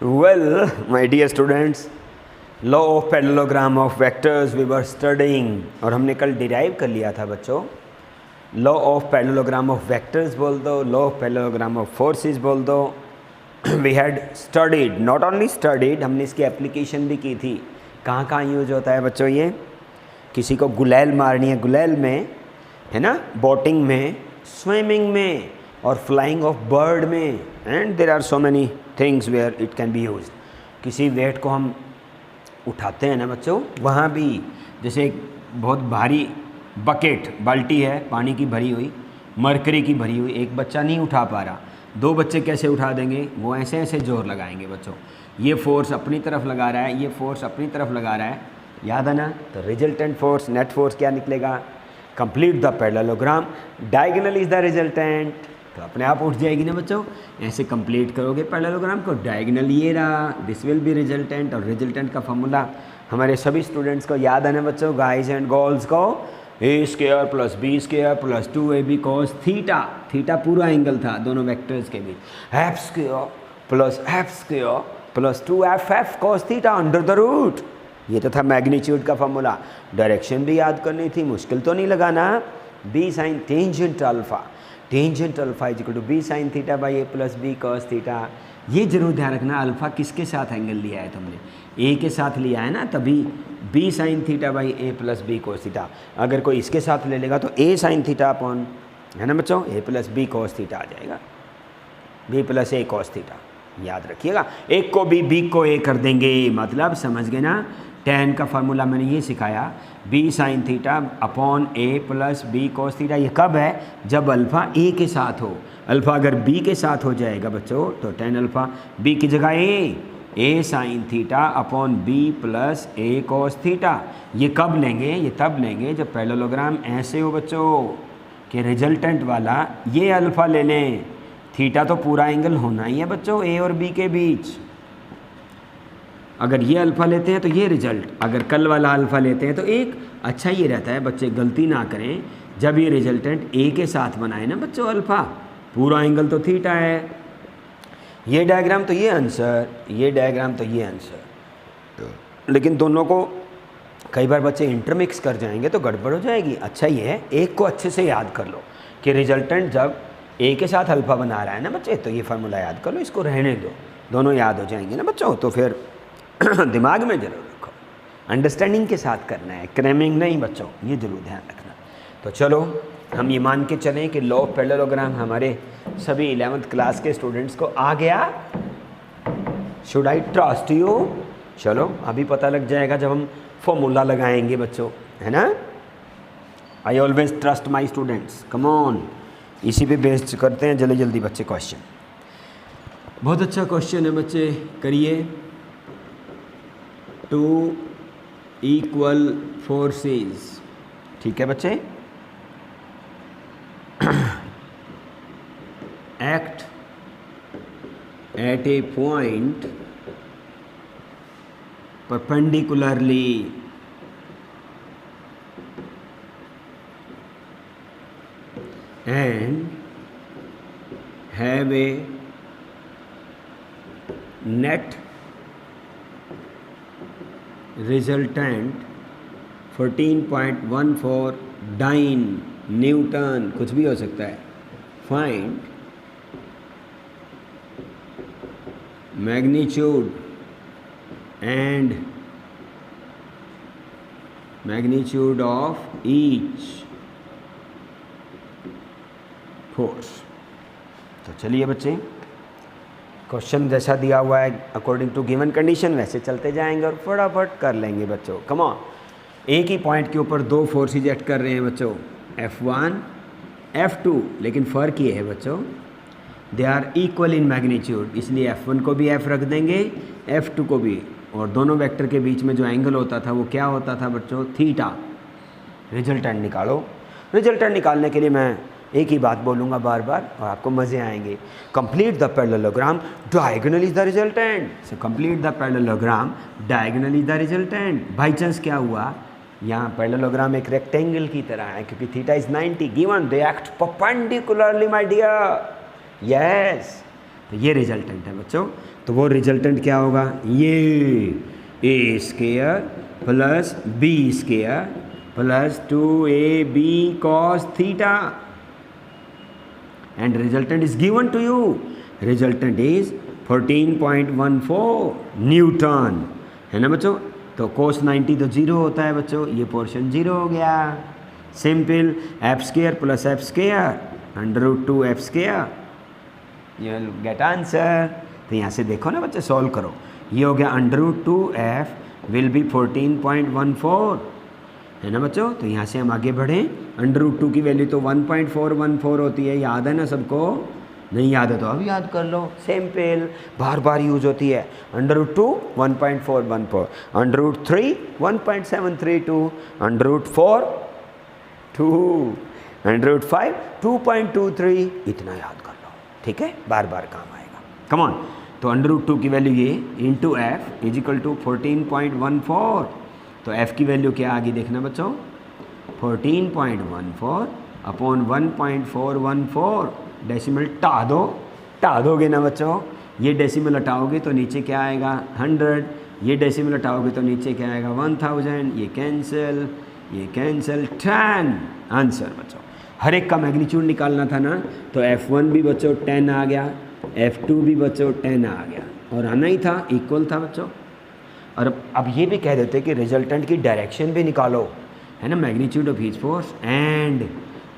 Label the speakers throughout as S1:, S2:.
S1: Well, my dear students, law of parallelogram of vectors we were studying, और हमने कल derive कर लिया था बच्चों। Law of parallelogram of vectors बोल दो, law of parallelogram of forces बोल दो। We had studied, not only studied, हमने इसकी एप्लीकेशन भी की थी। कहाँ कहाँ यूज होता है बच्चों ये? किसी को गुलैल मारनी है, गुलैल में है ना, बोटिंग में, स्विमिंग में, और फ्लाइंग ऑफ बर्ड में, and there are so many things where it can be use. किसी वेट को हम उठाते हैं ना बच्चों, वहाँ भी जैसे एक बहुत भारी बकेट, बाल्टी है पानी की भरी हुई, मरकरी की भरी हुई, एक बच्चा नहीं उठा पा रहा, दो बच्चे कैसे उठा देंगे? वो ऐसे ऐसे जोर लगाएंगे बच्चों। ये फोर्स अपनी तरफ लगा रहा है, ये फोर्स अपनी तरफ लगा रहा है, याद है ना? तो रिजल्टेंट फोर्स, नेट फोर्स क्या निकलेगा? Complete the parallelogram, diagonal is the resultant, तो अपने आप उठ जाएगी ना बच्चों। ऐसे कंप्लीट करोगे पैरेललोग्राम को, डायगोनल ये रहा, दिस विल बी रिजल्टेंट, और रिजल्टेंट का फॉर्मूला हमारे सभी स्टूडेंट्स को याद है ना बच्चों, गाइज एंड गर्ल्स को? A square plus B square plus 2ab cos theta, theta पूरा एंगल था दोनों वेक्टर्स के बीच, F square plus F square plus 2ff cos theta under the root, ये तो था मैग्नीट्यूड का फॉर्मूला। डायरेक्शन भी याद करनी थी, मुश्किल तो नहीं लगाना। B sine tangent alpha, tangent alpha is equal to B sine theta by A plus B cos theta. ये जरूर ध्यान रखना, अल्फा किसके साथ एंगल लिया है तुमने? ए के साथ लिया है ना, तभी B sine theta by A plus B cos theta. अगर कोई इसके साथ ले लेगा तो ए साइन थीटा अपॉन, है ना बच्चों, ए प्लस बी कॉस थीटा आ जाएगा, B plus A cos theta, याद रखिएगा। एक को बी को ए कर देंगे, मतलब समझ गए ना? tan का फार्मूला मैंने ये सिखाया, B sine theta upon A plus B cos theta. ये कब है? जब अल्फ़ा ए के साथ हो। अल्फ़ा अगर बी के साथ हो जाएगा बच्चों तो tan अल्फ़ा बी की जगह A sine theta upon B plus A cos theta. ये कब लेंगे? ये तब लेंगे जब पैरेललोग्राम ऐसे हो बच्चों कि रिजल्टेंट वाला ये अल्फ़ा ले लें। थीटा तो पूरा एंगल होना ही है बच्चों ए और बी के बीच। अगर ये अल्फ़ा लेते हैं तो ये रिजल्ट, अगर कल वाला अल्फ़ा लेते हैं तो एक। अच्छा ये रहता है बच्चे गलती ना करें, जब ये रिजल्टेंट ए के साथ बनाए ना बच्चों अल्फ़ा, पूरा एंगल तो थीटा है, ये डायग्राम तो ये आंसर, ये डायग्राम तो ये आंसर। लेकिन दोनों को कई बार बच्चे इंटरमिक्स कर जाएंगे तो गड़बड़ हो जाएगी। अच्छा ये है, एक को अच्छे से याद कर लो कि रिजल्टेंट जब ए के साथ अल्फ़ा बना रहा है ना बच्चे, तो ये फार्मूला याद कर लो, इसको रहने दो, दोनों याद हो जाएंगे ना बच्चों। तो फिर दिमाग में जरूर रखो, अंडरस्टैंडिंग के साथ करना है, क्रैमिंग नहीं बच्चों, ये जरूर ध्यान रखना। तो चलो हम ये मान के चलें कि लॉ ऑफ पैरेललोग्राम हमारे सभी 11th क्लास के स्टूडेंट्स को आ गया। Should I trust you? चलो अभी पता लग जाएगा जब हम फॉर्मूला लगाएंगे बच्चों, है ना? I always trust my students, come on. इसी पे बेस्ड करते हैं जल्दी जल्दी बच्चे क्वेश्चन। बहुत अच्छा क्वेश्चन है बच्चे, करिए। टू इक्वल फोर्सेस, ठीक है बच्चे, act at a point perpendicularly and have a net resultant 14.14 dyne newton, कुछ भी हो सकता है। Find magnitude and magnitude of each force. तो चलिए बच्चे, क्वेश्चन जैसा दिया हुआ है अकॉर्डिंग टू गिवन कंडीशन वैसे चलते जाएंगे और फटाफट कर लेंगे बच्चों। Come on. एक ही पॉइंट के ऊपर दो फोर्सेज एक्ट कर रहे हैं बच्चों, F1 F2, लेकिन फ़र्क ये है बच्चों, they are equal in magnitude, इसलिए F1 को भी F रख देंगे, F2 को भी, और दोनों वेक्टर के बीच में जो एंगल होता था वो क्या होता था बच्चों? थीटा। रिजल्टेंट निकालो। रिजल्टेंट निकालने के लिए मैं एक ही बात बोलूँगा बार बार और आपको मज़े आएंगे। Complete the parallelogram, diagonal is the resultant. So complete the parallelogram, diagonal is the resultant. By chance क्या हुआ, यहाँ पैरेललोग्राम एक रेक्टेंगल की तरह है क्योंकि theta is 90 given, they act perpendicularly my dear. Yes, तो ये रिजल्टेंट है बच्चों। तो वो रिजल्टेंट क्या होगा, ये A square plus B square plus 2ab cos theta and resultant is given to you. Resultant is 14.14 newton, है ना बच्चों. तो cos 90 तो 0 होता है बच्चों, ये पोर्शन 0 हो गया. Simple, F square plus F square √2 F square, you will get answer. तो यहाँ से देखो ना बच्चे, सॉल्व करो. ये हो गया √2 एफ विल बी 14.14, है ना बच्चों. तो यहाँ से हम आगे बढ़ें. √2 की वैल्यू तो 1.414 होती है, याद है ना सबको. नहीं याद है तो अब याद कर लो. सिंपल, बार बार यूज होती है. √2 1.414, √3 1.732, √4 2, √5 2.23. इतना याद कर लो, ठीक है, बार बार काम आएगा. Come on. तो √2 की वैल्यू ये into F is equal to 14.14. तो एफ की वैल्यू क्या आ गई देखना बच्चों, 14.14 अपॉन 1.414. डेसिमल टा दोगे ना बच्चों. ये डेसिमल हटाओगे तो नीचे क्या आएगा 100, ये डेसिमल हटाओगे तो नीचे क्या आएगा 1000. ये कैंसिल, ये कैंसिल, 10 आंसर बच्चों. हर एक का मैग्नीट्यूड निकालना था ना, तो F1 भी बच्चों 10 आ गया, F2 भी बच्चों 10 आ गया, और आना ही था, इक्वल था बच्चों. और अब ये भी कह देते कि रिजल्टेंट की डायरेक्शन भी निकालो, है ना, magnitude of each force, and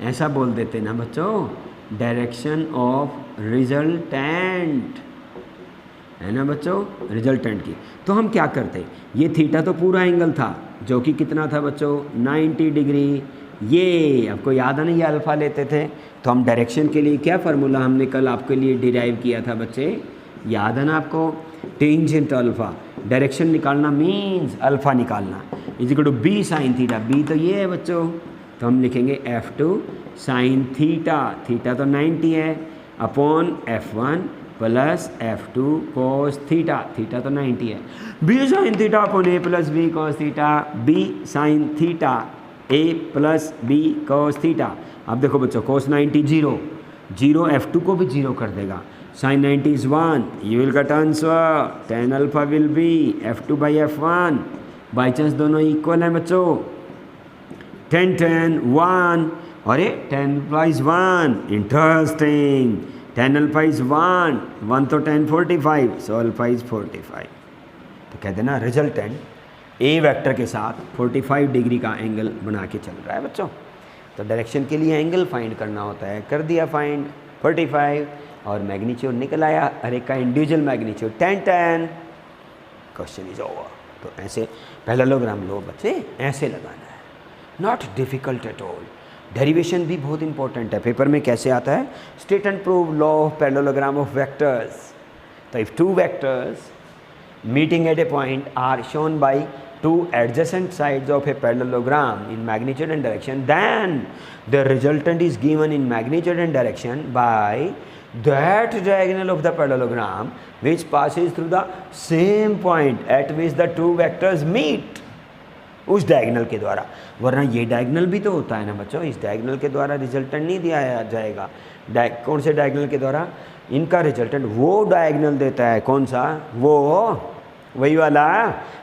S1: ऐसा बोल देते ना बच्चों, डायरेक्शन ऑफ रिजल्टेंट, है ना बच्चों, रिजल्टेंट की. तो हम क्या करते, ये थीटा तो पूरा एंगल था जो कि कितना था बच्चों 90 डिग्री. ये आपको याद है ना, ये अल्फ़ा लेते थे. तो हम डायरेक्शन के लिए क्या फार्मूला हमने कल आपके लिए डिराइव किया था बच्चे, याद है ना आपको, टेंजेंट अल्फ़ा. डायरेक्शन निकालना मीन्स अल्फ़ा निकालना, is equal to B sine theta. B तो ये है बच्चों, तो हम लिखेंगे F2 साइन थीटा, थीटा तो 90 है, upon F1 plus F2 cos theta, theta तो 90 है. B sine theta upon A plus B cos theta, B sine theta A plus B cos theta. अब देखो बच्चों, कोस 90 0, F2 को भी 0 कर देगा. Sine 90 is 1, you will get answer. tan alpha will be F2 by F1. By chance दोनों equal हैं बच्चों, 10 10 1, अरे 10 alpha is 1, interesting. 10 alpha is 1, 1 तो 10 45, सो अल्फा इज 45. तो कहते हैं ना रिजल्टेंट ए वेक्टर के साथ 45 डिग्री का एंगल बना के चल रहा है बच्चों. तो डायरेक्शन के लिए एंगल फाइंड करना होता है, कर दिया फाइंड 45, और मैग्नीट्यूड निकल आया, हर एक का individual magnitude 10 10. Question is over. तो ऐसे पैरेललोग्राम लो बच्चे, ऐसे लगाना है, not difficult at all. Derivation भी बहुत इंपॉर्टेंट है. पेपर में कैसे आता है, state and prove law of parallelogram of vectors. तो if two vectors meeting at a point are shown by two adjacent sides of a parallelogram in magnitude and direction, then the resultant is given in magnitude and direction by that diagonal of the parallelogram which passes through the same point at which the two vectors meet. उस diagonal के द्वारा, वरना ये diagonal भी तो होता है ना बच्चों, इस डायगोनल के द्वारा रिजल्टेंट नहीं दिया जाएगा. कौन से डायगोनल के द्वारा, इनका रिजल्टेंट वो डायगोनल देता है. कौन सा, वो वही वाला,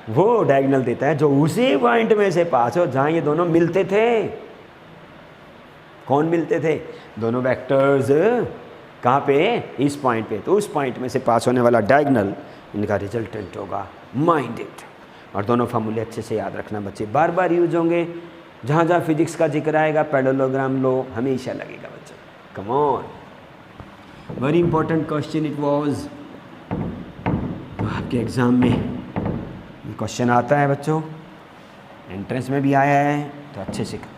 S1: वो डायगोनल देता है जो उसी पॉइंट में से पास हो जहाँ ये दोनों मिलते थे. कौन मिलते थे, दोनों वेक्टर्स. कहाँ पे, इस पॉइंट पे. तो उस पॉइंट में से पास होने वाला डायगोनल इनका रिजल्टेंट होगा. Mind it. और दोनों फार्मूले अच्छे से याद रखना बच्चे, बार बार यूज होंगे. जहाँ जहाँ फिजिक्स का जिक्र आएगा पैरेललोग्राम लो हमेशा लगेगा बच्चों. Come on, very important question it was. आपके एग्ज़ाम में ये क्वेश्चन आता है बच्चों, एंट्रेंस में भी आया है, तो अच्छे से करना.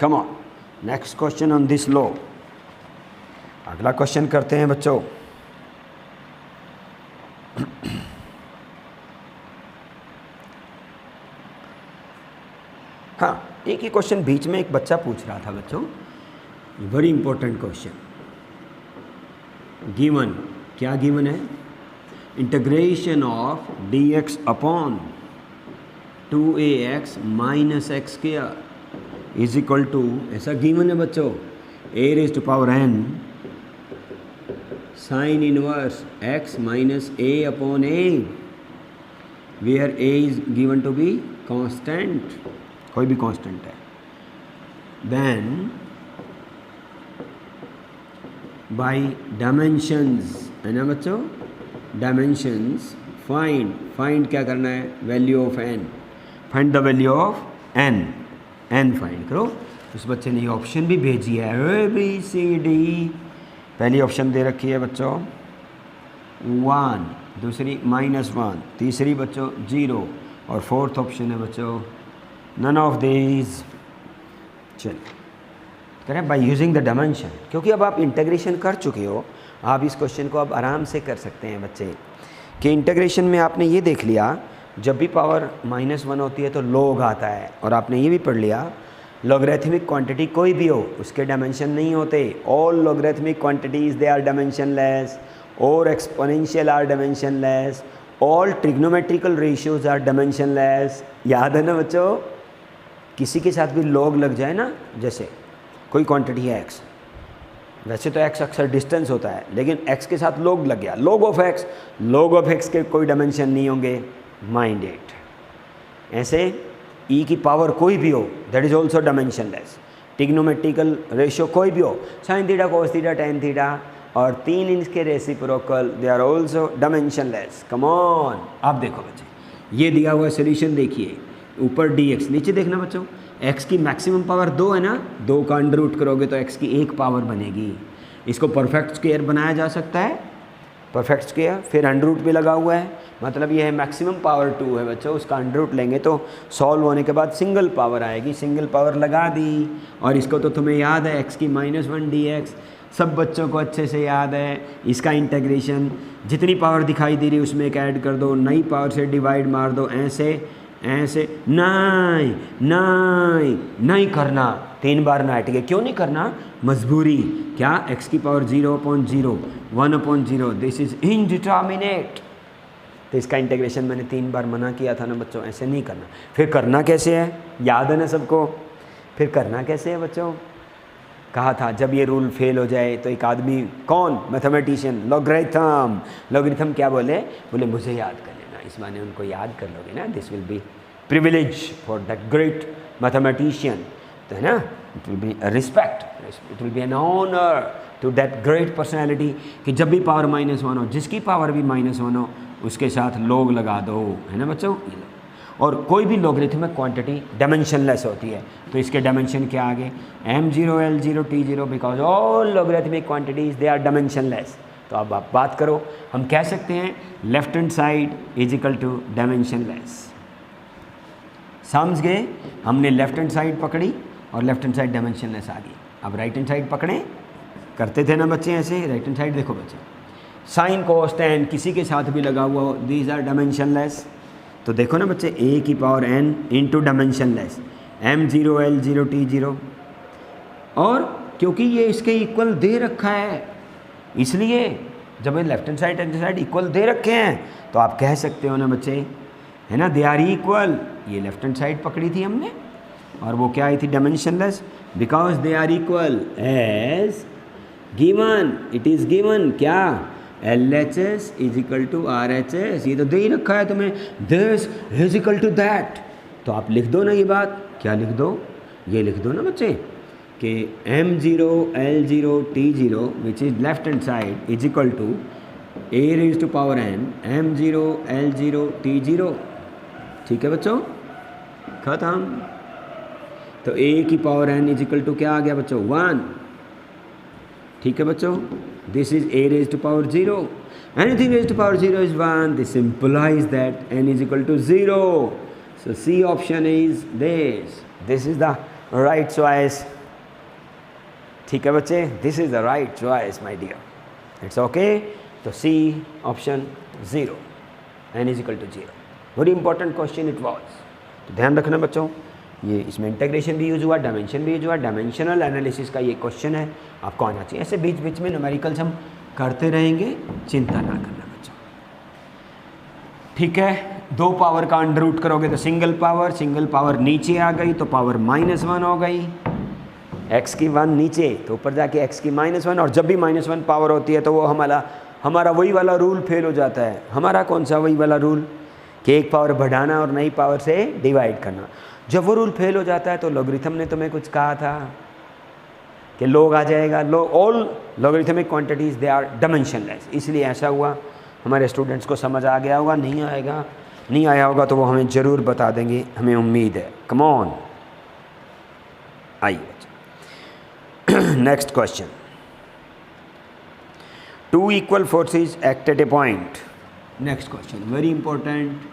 S1: Come on, next question on this law. अगला क्वेश्चन करते हैं बच्चों. हाँ, एक ही क्वेश्चन बीच में एक बच्चा पूछ रहा था बच्चों, वेरी इंपॉर्टेंट क्वेश्चन. गिवन, क्या गिवन है, integration of dx upon 2ax minus X square is equal to, ऐसा गिवन है बच्चों, a raised to power n sine inverse x minus a upon a, where a is given to be constant, कोई भी constant है, then bye dimensions, है ना बच्चों, dimensions find क्या करना है, value of n, find the value of n find करो। उस बच्चे ने ये ऑप्शन भी भेजी है, ABCD, पहली ऑप्शन दे रखी है बच्चों 1, दूसरी -1, तीसरी बच्चों 0 और फोर्थ ऑप्शन है बच्चों नन ऑफ दीज। चल करें बाय यूजिंग द डायमेंशन, क्योंकि अब आप इंटीग्रेशन कर चुके हो, आप इस क्वेश्चन को अब आराम से कर सकते हैं बच्चे कि इंटीग्रेशन में आपने ये देख लिया जब भी पावर -1 होती है तो log आता है, और आपने ये भी पढ़ लिया लॉगरिथमिक क्वांटिटी कोई भी हो उसके डायमेंशन नहीं होते, all logarithmic quantities they are dimensionless और exponential are dimensionless, all trigonometrical ratios are dimensionless. याद है ना बच्चों, किसी के साथ भी log लग जाए ना, जैसे कोई क्वांटिटी है x, वैसे तो x अक्सर डिस्टेंस होता है, लेकिन x के साथ log लग गया, log ऑफ x के कोई डायमेंशन नहीं होंगे, माइंड इट। ऐसे e की पावर कोई भी हो that is also dimensionless, trigonometrical ratio कोई भी हो, sine theta cos theta tan theta और 3 इनके reciprocal, they are also dimensionless. Come on, आप देखो बच्चे ये दिया हुआ सोल्यूशन देखिए, ऊपर dx, नीचे देखना बच्चों x की मैक्सिमम पावर 2 है ना, 2 का अंडर रूट करोगे तो x की 1 पावर बनेगी। इसको परफेक्ट स्क्वायर बनाया जा सकता है, परफेक्ट स्क्वायर, फिर अंडर रूट भी लगा हुआ है, मतलब ये है मैक्सिमम पावर 2 है बच्चों, उसका अंडर रूट लेंगे तो सॉल्व होने के बाद सिंगल पावर आएगी, सिंगल पावर लगा दी। और इसको तो तुम्हें याद है x की -1 dx, सब बच्चों को अच्छे से याद है। इसका इंटीग्रेशन जितनी पावर दिखाई दे रही है उसमें एक ऐड कर दो, नई पावर से डिवाइड मार दो, ऐसे नहीं करना, 3 बार ना, ठीक है, क्यों नहीं करना, मजबूरी, क्या, x की पावर 0/0, 1/0, दिस इज इनडिटर्मिनेट। तो इसका इंटीग्रेशन मैंने 3 बार मना किया था ना बच्चों, ऐसे नहीं करना। फिर करना कैसे है, याद है ना सबको, फिर करना कैसे है बच्चों, कहा था जब ये रूल फेल हो जाए तो एक आदमी, कौन, मैथमेटिशियन, लॉगरिथम क्या बोले मुझे याद कर लेना, इस माने उनको याद कर लोगे ना, this will be privilege for that great mathematician, तो है ना, it will be a respect, it will be an honour to that great personality कि जब भी पावर -1 हो, जिसकी पावर भी -1 हो उसके साथ log लगा दो, है ना बच्चों। और कोई भी लॉगरिथमिक क्वांटिटी डायमेंशनलेस होती है, तो इसके डायमेंशन क्या आगे, m0 l0 t0, because all logarithmic quantities they are dimensionless. तो अब आप बात करो, हम कह सकते हैं left hand side is equal to dimensionless. समझ गए, हमने लेफ्ट हैंड साइड पकड़ी और लेफ्ट हैंड साइड डायमेंशनलेस आ गई। अब राइट हैंड साइड पकड़ें, करते थे ना बच्चे ऐसे, राइट हैंड साइड देखो बच्चे, साइन कोस टेन किसी के साथ भी लगा हुआ हो, दीज आर डायमेंशनलेस। तो देखो ना बच्चे, a की power n into dimensionless, m0 l0 t0, और क्योंकि ये इसके इक्वल दे रखा है, इसलिए जब ये लेफ्ट हैंड साइड इक्वल दे रखे हैं तो आप कह सकते हो ना बच्चे, है ना, दे आर इक्वल। ये लेफ्ट हैंड साइड पकड़ी थी हमने और वो क्या आई थी, dimensionless, because they are equal as given, it is given क्या, LHS is equal to RHS, ये तो दे ही रखा है तुम्हें, this is equal to that. तो आप लिख दो ना ये बात, क्या लिख दो, ये लिख दो ना बच्चे कि m0 l0 t0 which is left hand side is equal to a raise to power n m0 l0 t0। ठीक है बच्चों, खत्म। तो a की power n is equal to क्या आ गया बच्चों, 1। ठीक है बच्चों, this is a raised to power 0, anything raised to power 0 is 1, this implies that n is equal to 0, so C option is this is the right choice। ठीक है बच्चे, this is the right choice my dear, it's okay। तो C option 0, n is equal to 0, very important question it was। तो ध्यान रखना बच्चों, ये इसमें इंटीग्रेशन भी यूज हुआ, डायमेंशन भी यूज हुआ, डायमेंशनल एनालिसिस का ये क्वेश्चन है, आपको आना चाहिए। ऐसे बीच बीच में न्यूमेरिकल्स हम करते रहेंगे, चिंता ना करना बच्चों। ठीक है, 2 पावर का अंडर रूट करोगे तो सिंगल पावर नीचे आ गई तो पावर -1 हो गई, एक्स की 1 नीचे तो ऊपर जाके एक्स की -1, और जब भी -1 पावर होती है तो वो हमारा वही वाला रूल फेल हो जाता है। हमारा कौन सा वही वाला रूल कि एक पावर बढ़ाना और नई पावर से डिवाइड करना। जब वो रूल फेल हो जाता है तो लॉगरिथम ने तुम्हें कुछ कहा था कि लॉग आ जाएगा। All logarithmic quantities they are dimensionless, इसलिए ऐसा हुआ। हमारे स्टूडेंट्स को समझ आ गया होगा, नहीं आया होगा तो वो हमें ज़रूर बता देंगे, हमें उम्मीद है। कम ऑन, आइए next question. 2 equal forces act at a point. Next question, very important.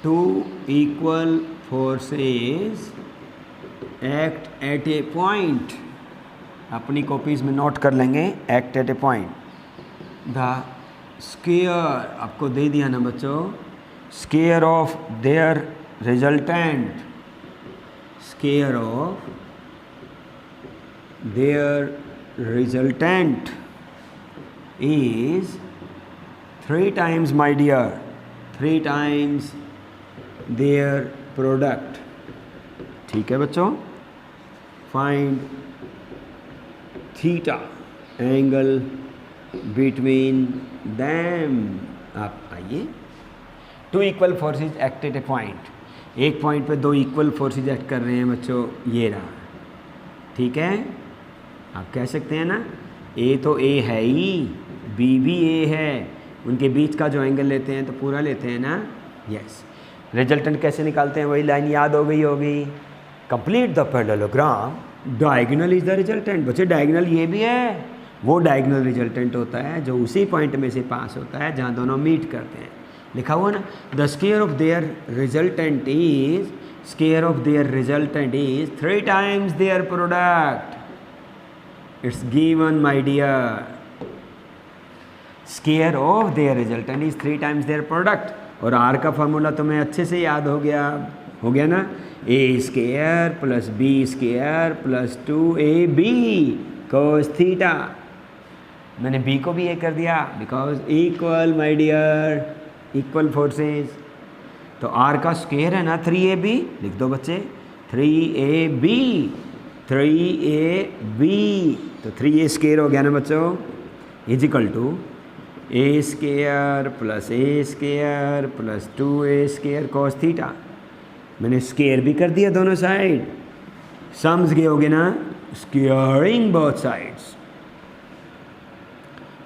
S1: 2 equal forces act at a point. अपनी कॉपीज़ में नोट कर लेंगे, act at a point. The square, आपको दे दिया ना बच्चों, square of their resultant, square of their resultant is 3 times, my dear, 3 times their product. ठीक है बच्चों, find theta angle between them. आप आइए, 2 equal forces act at a point. एक पॉइंट पे 2 इक्वल फोर्सेज एक्ट कर रहे हैं बच्चों, ये रहा, ठीक है। आप कह सकते हैं ना, ए तो ए है ही, बी भी ए है, उनके बीच का जो एंगल लेते हैं तो पूरा लेते हैं ना, यस। रिजल्टेंट कैसे निकालते हैं, वही लाइन याद हो गई होगी। Complete the parallelogram, diagonal is the resultant. बच्चे डायगोनल ये भी है, वो डायगोनल रिजल्टेंट होता है जो उसी पॉइंट में से पास होता है जहाँ दोनों मीट करते हैं। लिखा हुआ ना, the square of their resultant is, square of their resultant is 3 times their product. It's given my dear, square of their resultant is 3 times their product. और आर का फार्मूला तुम्हें अच्छे से याद हो गया ना, A square plus B square plus 2ab cos theta. मैंने बी को भी ए कर दिया because equal, my dear, equal forces. तो आर का स्क्वायर है ना 3ab, लिख दो बच्चे, 3ab, 3ab, तो 3a स्क्वायर हो गया ना बच्चों, is equal to A square plus A square plus 2a square cos theta. मैंने स्क्वायर भी कर दिया दोनों साइड, सम्स गए ना, स्क्वायरिंग बोथ साइड्स।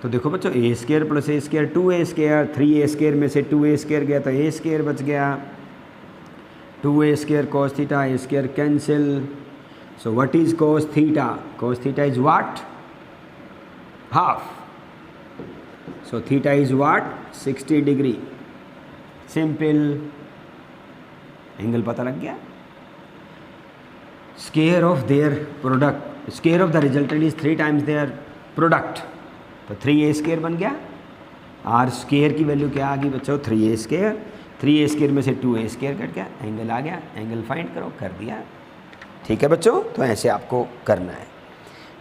S1: तो देखो बच्चों, A square plus A square 2a square, 3a square में से 2a स्क्वायर गया तो a स्क्वायर बच गया, 2a square cos theta, a square cancel. So what is cos theta? cos theta is what? Half. So theta is what? 60 degree. Simple, angle पता लग गया। Square of their product, square of the resultant is 3 times their product, तो 3a square बन गया। Are square की value क्या आ गई बच्चों? 3a स्क्वायर, 3a स्क्वायर में से 2a स्क्वायर कट गया, एंगल आ गया, एंगल फाइंड करो, कर दिया। ठीक है बच्चों, तो ऐसे आपको करना है।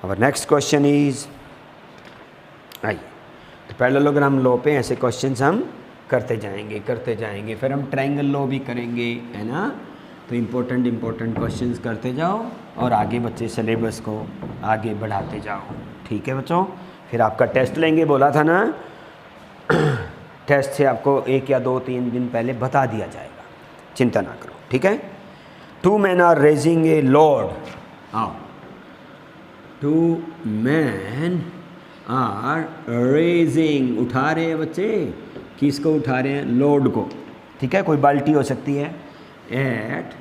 S1: अब नेक्स्ट क्वेश्चन इज, आइए, तो पैरेललोग्राम लॉ पे ऐसे क्वेश्चंस हम करते जाएंगे, फिर हम ट्रायंगल लॉ भी करेंगे, है ना। तो इम्पोर्टेंट क्वेश्चंस करते जाओ और आगे बच्चे सिलेबस को आगे बढ़ाते जाओ। ठीक है बच्चों, फिर आपका टेस्ट लेंगे, बोला था ना टेस्ट से आपको 1 या 2-3 दिन पहले बता दिया जाएगा, चिंता ना करो। ठीक है, 2 men are raising a load. आओ, 2 men आर रेजिंग, उठा रहे हैं बच्चे, किसको उठा रहे हैं? लोड को। ठीक है, कोई बाल्टी हो सकती है। At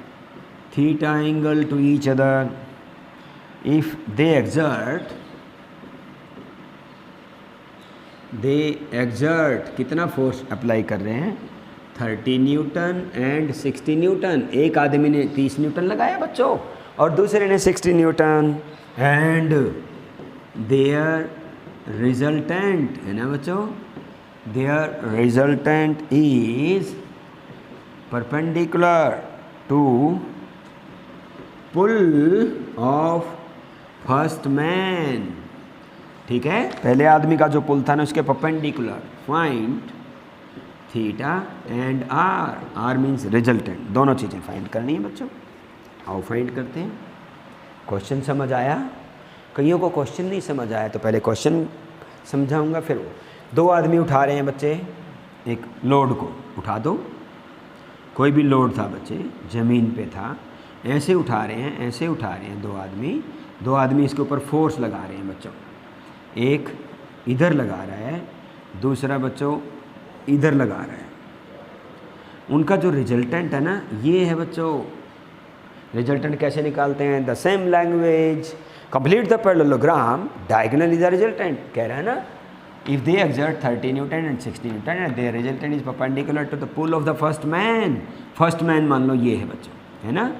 S1: theta angle to each other, if they exert कितना फोर्स अप्लाई कर रहे हैं? 30 न्यूटन एंड 60 न्यूटन। एक आदमी ने 30 न्यूटन लगाया बच्चों और दूसरे ने 60 न्यूटन, एंड देयर रिजल्टेंट, है ना बच्चों, their resultant is perpendicular to pull of first man. ठीक है, पहले आदमी का जो पुल था ना उसके perpendicular. Find theta and R, R means resultant, दोनों चीज़ें फाइंड करनी है बच्चों। आओ फाइंड करते हैं। क्वेश्चन समझ आया? कईयों को क्वेश्चन नहीं समझ आया, तो पहले क्वेश्चन समझाऊंगा फिर वो। दो आदमी उठा रहे हैं बच्चे एक लोड को, उठा दो, कोई भी लोड था बच्चे, ज़मीन पे था, ऐसे उठा रहे हैं, ऐसे उठा रहे हैं दो आदमी इसके ऊपर फोर्स लगा रहे हैं बच्चों। एक इधर लगा रहा है, दूसरा बच्चों इधर लगा रहा है। उनका जो रिजल्टेंट है ना, ये है बच्चों। रिजल्टेंट कैसे निकालते हैं? The same language, complete the parallelogram, diagonal is the resultant. कह रहा है ना, if they exert 30 newton and 60 newton and their resultant is perpendicular to the pull of the first man. First man मान लो ये है बच्चों, है ना,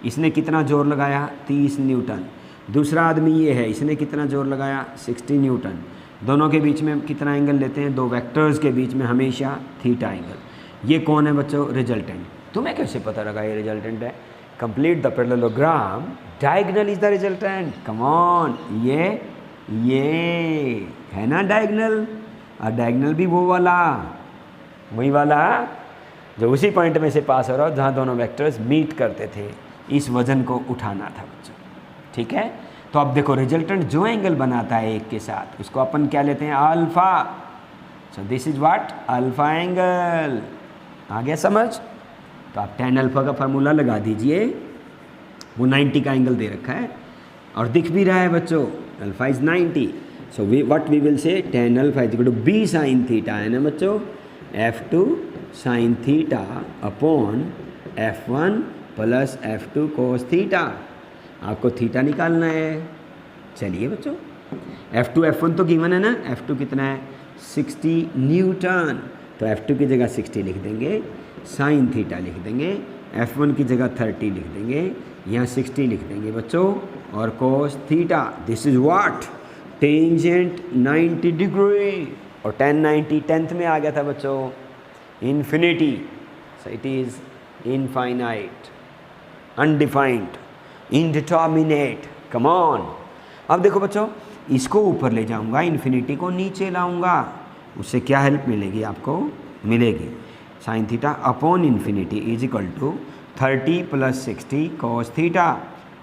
S1: इसने कितना जोर लगाया? 30 न्यूटन। दूसरा आदमी ये है, इसने कितना जोर लगाया? 60 न्यूटन। दोनों के बीच में कितना एंगल लेते हैं? दो वेक्टर्स के बीच में हमेशा थीटा एंगल। ये कौन है बच्चों? रिजल्टेंट। तुम्हें कैसे पता लगा ये रिजल्टेंट है? Complete the parallelogram, diagonal is the resultant. Come on, ये है ना डायगोनल, और डायगोनल भी वो वाला, वही वाला जो उसी पॉइंट में से पास हो रहा हो जहाँ दोनों वेक्टर्स मीट करते थे। इस वजन को उठाना था बच्चों, ठीक है। तो अब देखो, रिजल्टेंट जो एंगल बनाता है एक के साथ, उसको अपन क्या लेते हैं? Alpha. So this is what? Alpha angle. आ गया समझ? तो आप tan अल्फा का फार्मूला लगा दीजिए, वो 90 का एंगल दे रखा है और दिख भी रहा है बच्चों, alpha is 90। So what we will say, tan alpha is equal to b sin theta, है ना बच्चों, f2 sin theta upon f1 plus f2 cos theta. आपको थीटा निकालना है। चलिए बच्चों, f2 f1 तो गिवन है ना, f2 कितना है? 60 न्यूटन। तो f2 की जगह 60 लिख देंगे, साइन थीटा लिख देंगे, f1 की जगह 30 लिख देंगे, यहाँ 60 लिख देंगे बच्चों, और cos theta. This is what? Tangent 90 degree. और tan 90 10th में आ गया था बच्चों, infinity. So it is infinite, undefined, indeterminate. Come on. अब देखो बच्चों, इसको ऊपर ले जाऊंगा, इन्फिनिटी को नीचे लाऊंगा, उससे क्या हेल्प मिलेगी? आपको मिलेगी sine theta upon infinity is equal to 30 plus 60 cos theta.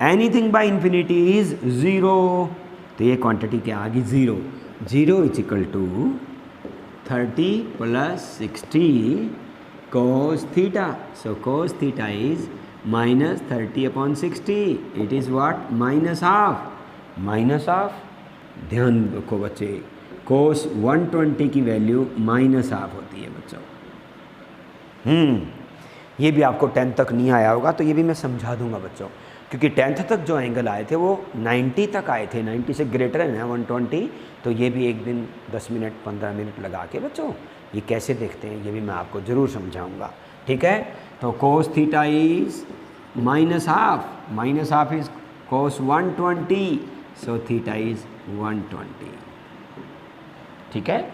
S1: Anything by infinity is 0। तो ये क्वांटिटी क्या आ गई? 0। 0 is equal to 30 plus 60 cos theta. So cos theta is minus 30 upon 60। It is what? Minus half. Minus half, ध्यान रखो बच्चे, cos 120 की value minus half होती है बच्चों। ये भी आपको 10th तक नहीं आया होगा, तो ये भी मैं समझा दूंगा बच्चों, क्योंकि 10th तक जो एंगल आए थे वो 90 तक आए थे, 90 से ग्रेटर है ना 120। तो ये भी एक दिन 10 मिनट 15 मिनट लगा के बच्चों ये कैसे देखते हैं, ये भी मैं आपको ज़रूर समझाऊंगा, ठीक है। तो cos theta is minus half is cos 120, so theta is 120, ठीक है।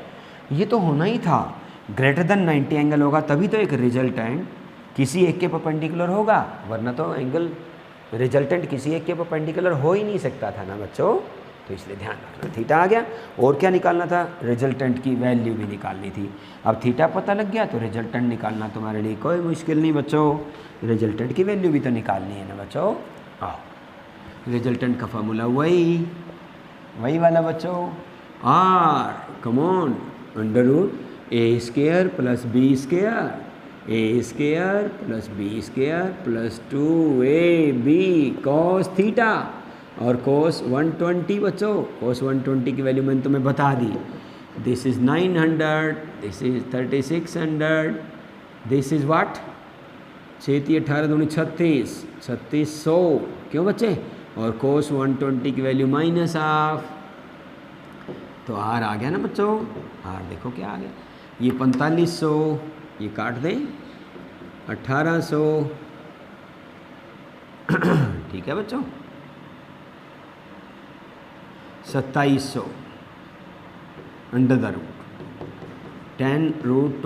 S1: ये तो होना ही था, ग्रेटर देन 90 एंगल होगा तभी तो एक रिजल्टेंट किसी एक के परपेंडिकुलर होगा, वरना तो एंगल रिजल्टेंट किसी एक के परपेंडिकुलर हो ही नहीं सकता था ना बच्चों। तो इसलिए ध्यान रखना, थीटा आ गया। और क्या निकालना था? रिजल्टेंट की वैल्यू भी निकालनी थी। अब थीटा पता लग गया तो रिजल्टेंट निकालना तुम्हारे लिए कोई मुश्किल नहीं बच्चों। रिजल्टेंट की वैल्यू भी तो निकालनी है ना बच्चों। आओ, रिजल्टेंट का फार्मूला वही वाला बच्चों, R, come on, under root A square plus B square, A square plus B square plus 2ab cos theta. और cos 120 बच्चों, cos 120 की वैल्यू मैंने तुम्हें बता दी। This is 900, this is 3600, this is what? 6 18 दूनी 36, 3600। क्यों बच्चे? और cos 120 की वैल्यू माइनस हाफ। तो आर आ गया ना बच्चों, आर देखो क्या आ गया, ये 4500, ये काट दें 1800, ठीक है बच्चों, 2700 अंडर द रूट 10 रूट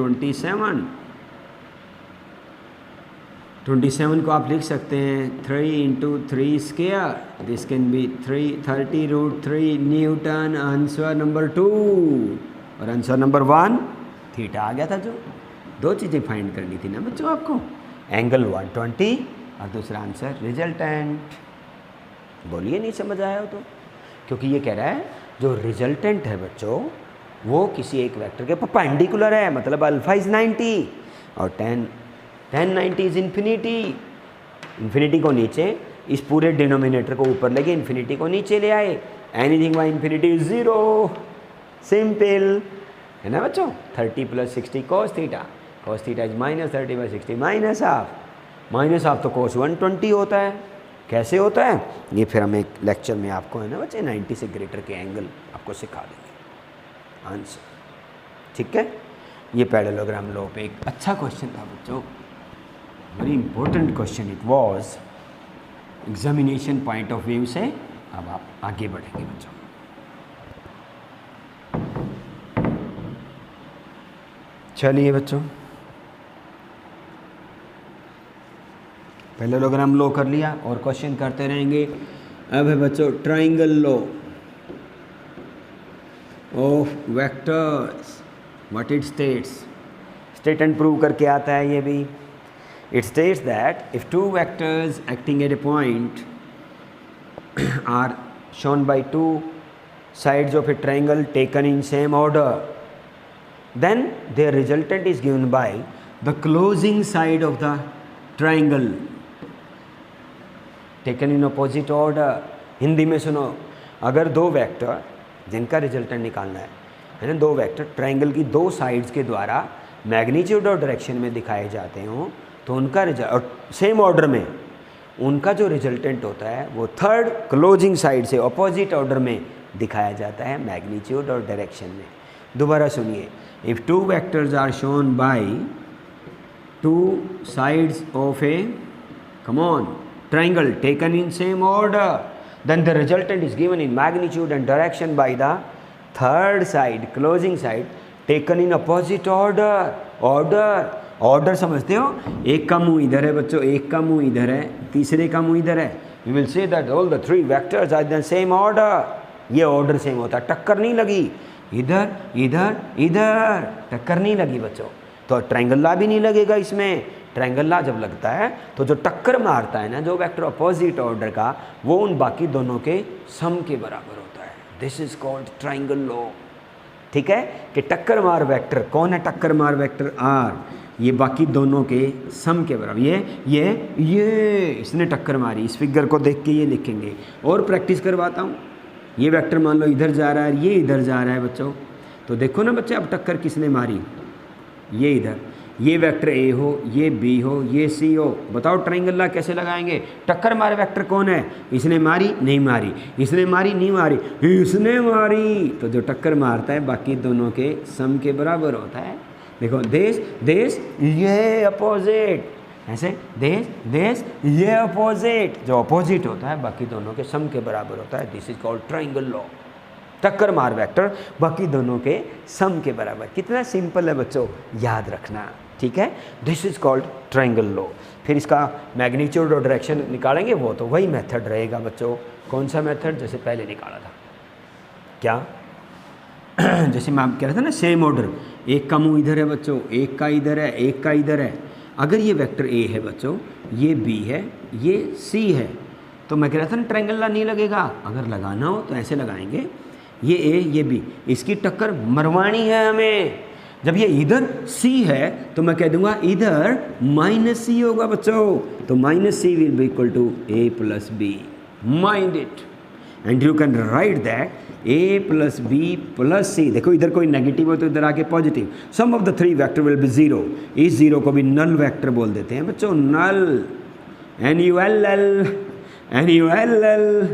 S1: 27 को आप लिख सकते हैं 3 into 3 square, this can be 30 root 3 newton. Answer number 2 और आंसर नंबर 1 थीटा आ गया था। जो दो चीज़ें फाइंड करनी थी ना बच्चों आपको, एंगल 120 और दूसरा आंसर रिजल्टेंट। बोलिए नहीं समझ आया हो तो, क्योंकि ये कह रहा है जो रिजल्टेंट है बच्चों वो किसी एक वेक्टर के परपेंडिकुलर है, मतलब अल्फा इज 90 और tan 90 इज इन्फिनिटी। इन्फिनिटी को नीचे, इस पूरे डिनोमिनेटर को ऊपर लेके इन्फिनिटी को नीचे ले आए, anything by infinity is 0, simple है ना बच्चों। 30 + 60 cos theta, cos theta is -30/60 -half तो cos 120 होता है। कैसे होता है ये फिर हम एक लेक्चर में आपको है ना बच्चे 90 से ग्रेटर के एंगल आपको सिखा देंगे आंसर, ठीक है। ये पैरेललोग्राम लॉ पे एक अच्छा क्वेश्चन था बच्चों, very important question it was examination point of view से। अब आप आगे बढ़ेंगे बच्चों। चलिए बच्चों, पैरेललोग्राम लॉ कर लिया और क्वेश्चन करते रहेंगे। अब है बच्चों triangle law of vectors, what it states, state and prove करके आता है ये भी। It states that if two vectors acting at a point are shown by two sides of a triangle taken in same order, then their resultant is given by the closing side of the triangle taken in opposite order। Hindi में सुनो, अगर दो vector जिनका resultant निकालना है ना, दो vector triangle की दो साइड्स के द्वारा मैग्नीट्यूड और डायरेक्शन में दिखाए जाते हों तो उनका रिजल्ट, और सेम ऑर्डर में उनका जो रिजल्टेंट होता है वो थर्ड क्लोजिंग साइड से ऑपोजिट ऑर्डर में दिखाया जाता है मैग्नीट्यूड और डायरेक्शन में। दोबारा सुनिए, if two vectors are shown by two sides of a triangle taken in same order, then the resultant is given in magnitude and direction by the third side, closing side, taken in opposite order। Order समझते हो, एक का मुंह इधर है बच्चों, एक का मुंह इधर है, तीसरे का मुंह इधर है। You will see that all the three vectors are in the same order। ये ऑर्डर सेम होता है, टक्कर नहीं लगी, इधर इधर इधर टक्कर नहीं लगी बच्चों। तो ट्रायंगल लॉ भी नहीं लगेगा इसमें। ट्रायंगल लॉ जब लगता है तो जो टक्कर मारता है ना जो वेक्टर अपोजिट ऑर्डर का, वो उन बाकी दोनों के सम के बराबर होता है। This is called triangle law, ठीक है। कि टक्कर मार वेक्टर कौन है, टक्कर मार वेक्टर आर, ये बाकी दोनों के सम के बराबर। ये इसने टक्कर मारी, इस फिगर को देख के ये लिखेंगे। और प्रैक्टिस करवाता हूँ, ये वेक्टर मान लो इधर जा रहा है, ये इधर जा रहा है बच्चों, तो देखो ना बच्चे अब टक्कर किसने मारी, ये इधर, ये वेक्टर ए हो, ये बी हो, ये सी हो। बताओ ट्रायंगल लॉ कैसे लगाएंगे। टक्कर मारे वेक्टर कौन है, इसने मारी नहीं मारी, इसने मारी नहीं मारी, इसने मारी, तो जो टक्कर मारता है बाकी दोनों के सम के बराबर होता है। देखो देश ये अपोजिट, ऐसे देश ये अपोजिट, जो अपोजिट होता है बाकी दोनों के सम के बराबर होता है। This is called triangle law. टक्कर मार वेक्टर बाकी दोनों के सम के बराबर। कितना सिंपल है बच्चों, याद रखना, ठीक है। This is called triangle law. फिर इसका मैग्नीट्यूड और डायरेक्शन निकालेंगे, वो तो वही मेथड रहेगा बच्चों। कौन सा मेथड, जैसे पहले निकाला था, क्या जैसे मैं कह रहा था ना, सेम ऑर्डर, एक का मुंह इधर है बच्चों, एक का इधर है, एक का इधर है। अगर ये वेक्टर ए है बच्चों, ये बी है, ये सी है, तो मैं कह रहा था ना ट्रायंगल लॉ नहीं लगेगा। अगर लगाना हो तो ऐसे लगाएंगे, ये ए ये बी, इसकी टक्कर मरवानी है हमें। जब ये इधर सी है तो मैं कह दूंगा इधर माइनस सी होगा बच्चों, तो minus C will be equal to A plus B. Mind it, and you can write that A plus B plus C. देखो इधर कोई नेगेटिव हो तो इधर आके positive. Sum of the three vector will be zero. इस zero को भी नल वेक्टर बोल देते हैं बच्चों, null, NULL,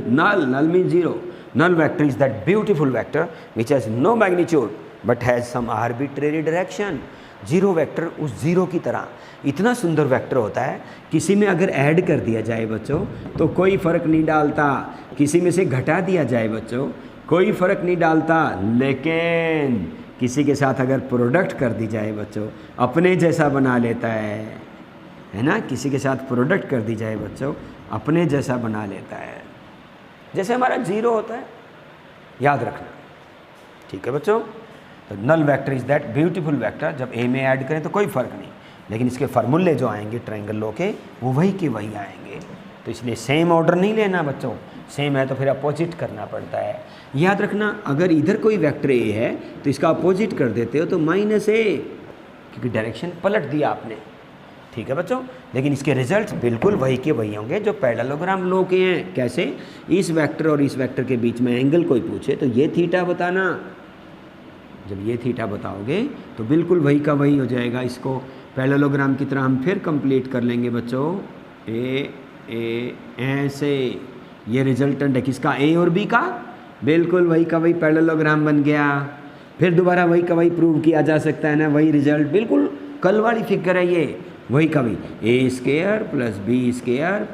S1: null, null mean zero. Null vector is that beautiful vector which has no magnitude but has some arbitrary direction। Zero vector उस zero की तरह इतना सुंदर वेक्टर होता है, किसी में अगर ऐड कर दिया जाए बच्चों तो कोई फ़र्क नहीं डालता, किसी में से घटा दिया जाए बच्चों कोई फ़र्क नहीं डालता, लेकिन किसी के साथ अगर प्रोडक्ट कर दी जाए बच्चों अपने जैसा बना लेता है ना। किसी के साथ प्रोडक्ट कर दी जाए बच्चों अपने जैसा बना लेता है, जैसे हमारा जीरो होता है, याद रखना, ठीक है बच्चों। तो null vector is that beautiful vector, जब ए में ऐड करें तो कोई फ़र्क नहीं, लेकिन इसके फार्मूले जो आएंगे ट्रायंगल लॉ के वो वही के वही आएंगे। तो इसलिए सेम ऑर्डर नहीं लेना बच्चों, सेम है तो फिर अपोजिट करना पड़ता है। याद रखना अगर इधर कोई वेक्टर ए है तो इसका अपोजिट कर देते हो तो -a, क्योंकि डायरेक्शन पलट दिया आपने। ठीक है बच्चों, लेकिन इसके रिजल्ट्स बिल्कुल वही के वही होंगे जो पैरेललोग्राम लॉ के हैं। कैसे? इस वेक्टर और इस वेक्टर के बीच में एंगल कोई पूछे तो ये थीटा बताना, जब ये थीटा बताओगे तो बिल्कुल वही का वही हो जाएगा। इसको पैरेललोग्राम की तरह हम फिर कंप्लीट कर लेंगे बच्चों। ऐसे ये रिजल्टेंट है किसका? ए और बी का, बिल्कुल वही का वही पैरेललोग्राम बन गया। फिर दोबारा वही का वही प्रूव किया जा सकता है ना, वही रिजल्ट, बिल्कुल कल वाली फिगर है ये, वही का वही। a² + b²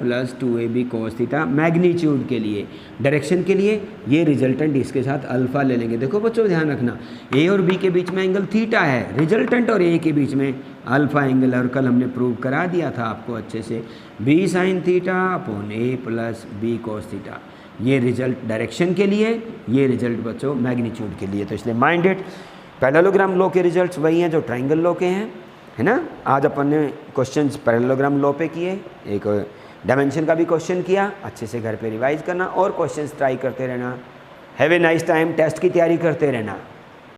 S1: + 2ab cos theta magnitude के लिए, डायरेक्शन के लिए ये रिजल्टेंट इसके साथ अल्फा ले लेंगे। देखो बच्चों ध्यान रखना, a और b के बीच में एंगल थीटा है, रिजल्टेंट और a के बीच में अल्फा एंगल है, और कल हमने प्रूव करा दिया था आपको अच्छे से, b sin θ / a + b cos theta. ये रिजल्ट डायरेक्शन के लिए, ये रिजल्ट बच्चों मैग्नीट्यूड के लिए। तो इसलिए माइंड इट, पैरेललोग्राम लॉ के रिजल्ट्स वही हैं जो ट्रायंगल लॉ के हैं, है ना। आज अपन ने क्वेश्चंस पैरेललोग्राम लॉ पे किए, एक डायमेंशन का भी क्वेश्चन किया, अच्छे से घर पे रिवाइज करना और क्वेश्चंस ट्राई करते रहना। Have a nice time, test की तैयारी करते रहना।